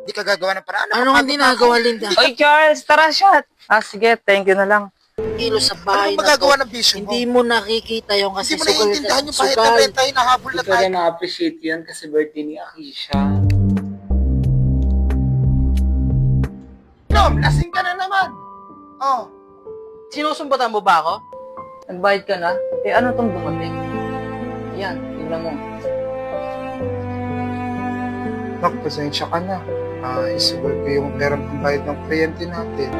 Di ka gagawa ng paraan. Ano nga ginagawa, Linda? Oy, Charles, tara shot. Sige, thank you na lang. Kilo sa bahay Ano na to. magagawa ng bisyo mo? Hindi mo nakikita yung kasi Hindi mo naiintindihan yung pahit na sugal. renta, hinahabol na Hindi ko tayo. rin na-appreciate yun kasi birthday ni Akisha. Nom, lasing ka na naman. Oh, Sinusumbatan mo ba ako? Nagbayad ka na? Ano tong dumating? Yan, tingnan mo. nak, pasensya ka na. Isugal ko yung perang pambayad ng kliyente natin.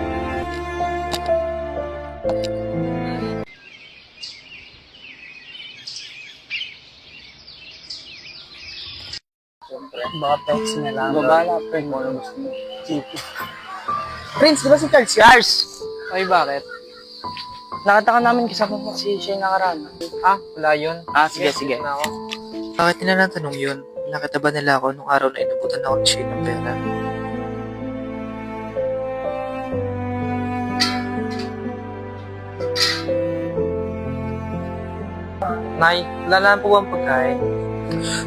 Siyempre. Baka text na lang. Babala, friend mo. Ano gusto mo? Prince, di ba si Charles? Charles! Ay, bakit? Nakita ka namin kasama mo si Shane nakaraan. Wala yun. Sige. Na ako. Bakit nila natanong yun? Nakita ba nila ako nung araw na inabutan ako ni Shane ng pera? Nay, wala na po ang pagkain.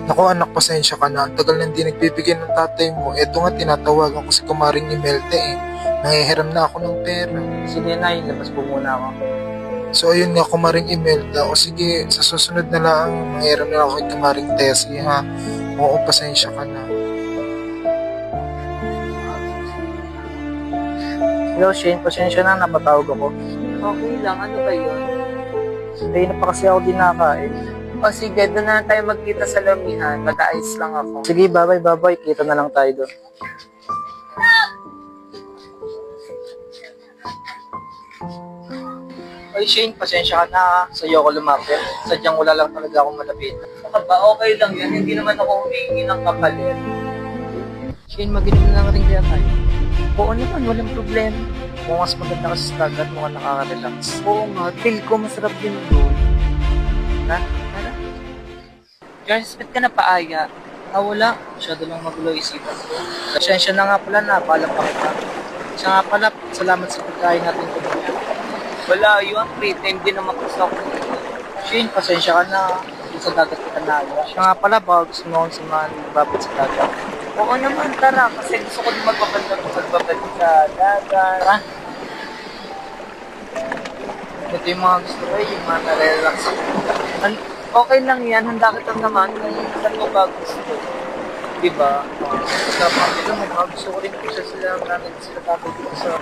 Naku anak, pasensya ka na. Ang tagal na hindi nagbibigay ng tatay mo. Eto nga, tinatawagan ko si kumaring Imelda eh. Nangihiram na ako ng pera. Sige, Nay, labas po muna ako. So ayun nga, kumaring Imelda. O sige, sa susunod na lang, nangihiram na ako kay kumaring Tessie ha. Oo, pasensya ka na. Hello, Shane. Pasensya na, napatawag ako. Okay lang, ano ba yun? Tayo na pa kasi ako din nakain. O sige, doon na tayo magkita sa lamihan. Mag-aayos lang ako. Sige, bye-bye. Kita na lang tayo doon. Ay, Shane, pasensya ka na ha. Sa'yo ako lumapit. Sadyang wala lang talaga akong malapit. Baka ba, okay lang yan. Hindi naman ako humingi ng kapalit. Shane, mag-inom na lang rin kaya tayo. Oo naman, walang problema. Kung mas maganda kasi sa dagat, mukhang nakaka-relax. Oo nga, feel ko masarap din doon. Ano? Charles, ba't ka na paaya? Wala. Masyado lang magulo isipan ko. Pasensya na nga pala na, paalam pa kita. Siya nga pala, salamat sa pagkain natin kumaya. Wala yun, free time din naman kasi ako. Shane, pasensya ka na. Dito sa dagat kita na. Siya nga pala, baka gusto mo akong samahan babad sa dagat. Oo naman, tara. Kasi gusto ko din magbabad sa dagat. Tara. Ito yung mga gusto ko yung mga nare-relax ako. Okay lang yan, handa kitang naman kung saan mo ba gusto. Diba? Sa mga dito, may mga gusto ko rin isa sila namin sila tatay dito sa...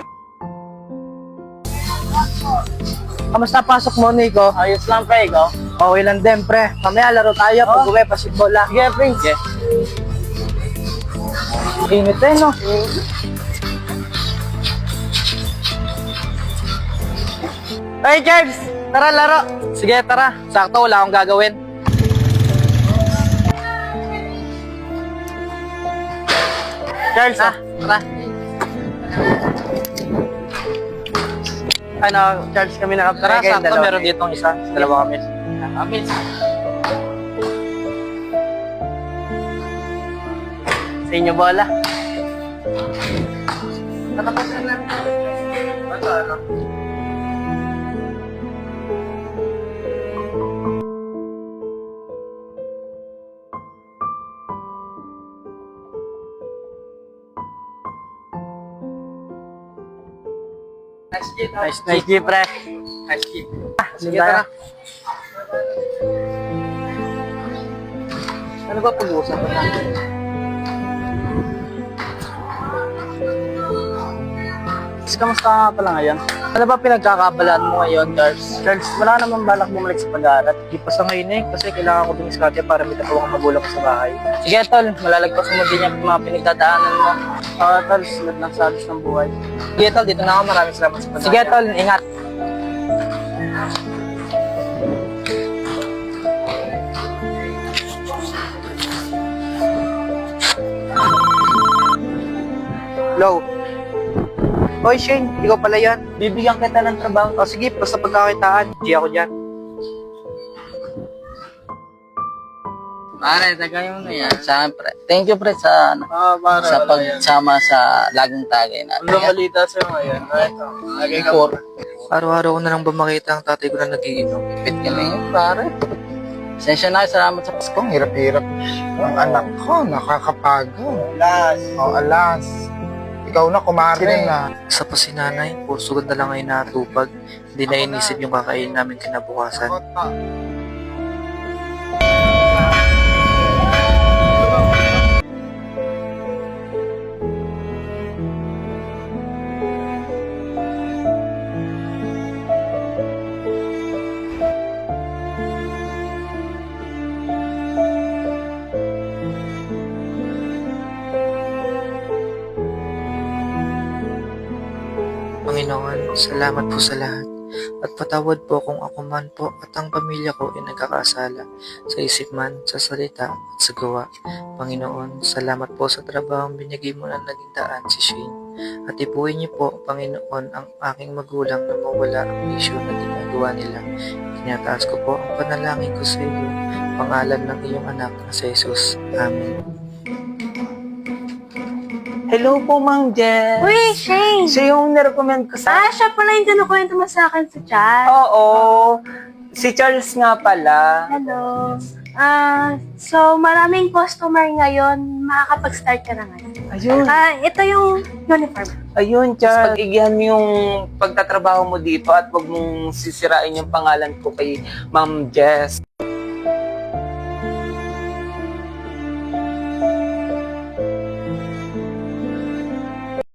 Kamusta pasok mo, Nico? Ayos lang, pre, ikaw? Okay lang din, pre. Mamaya laro tayo, pag-uwi, basketball lang. Sige, Prince. Sige. Init eh, no? Hey, Charles! Tara, laro! Sige, tara. Sakto, wala akong gagawin. Charles, Tara. Ano, Charles kami Tara, nakapagay sakto. Meron ditong isa. Dalawa kami. Amin. Sa inyo bola. Nakapasan lang. Ano? Nice G, pre. Nice keep. Sige, tara. Ano ba pag-uusapan natin? Kamusta nga pala ngayon? Ano ba pinagkakabalaan mo ngayon, Charles? Charles, wala namang balak bumalik sa pag-aaral. Di pa sa ngayon eh, kasi kailangan ko dumiskarte para may tatawang magulang ko sa bahay. Sige, Tol, malalagpasan mo din yung mga pinagdadaanan mo. Tol, sunod lang sa alis ng buhay. Sige, Tol, dito na ako. Maraming salamat sa pag-aaral. Sige, Tol, ingat. Hello. Hoy, Shane, ikaw pala yan. Bibigyan kita ng trabaho. O sige, basta pagkakitaan, di ako dyan. Pare, tagay mo na yan. Siyempre. Thank you, pre, sa, Para, sa pagsama sa laging tagay natin. Ano balita sa'yo ngayon? Ito, lagay ka Araw-araw ko na lang ba makita ang tatay ko na nagiinom? Pit ka na yun, pare. Sensya na kayo, salamat sa Diyos ko, ang hirap-hirap. Ang anak ko, nakakapagod. Alas. Ikaw na, kumare na. Isa pa si nanay, puro sugod na lang ngayon natupag. Hindi na inisip yung kakain namin kinabukasan. Panginoon, salamat po sa lahat. At patawad po kung ako man po at ang pamilya ko ay nagkakasala sa isip man, sa salita at sa gawa. Panginoon, salamat po sa trabahong binigay mo na naging daan si Shane. At ipuin niyo po, Panginoon, ang aking magulang na mawala ang misyon na ginagawa nila. Tinataas ko po ang panalangin ko sa iyo, pangalan ng iyong anak na si Jesus. Amen. Hello po, Ma'am Jess. Uy, Shane! Siya yung nirecommend ko sa... Siya pala yung kinukwento mo sa akin sa chat. Oo. Si Charles nga pala. Hello. So maraming customer ngayon, makakapag-start ka na ngayon. Ayun. Ito yung uniform. Ayun, Charles. Pag-igihan mo yung pagtatrabaho mo dito at wag mong sisirain yung pangalan ko kay Ma'am Jess.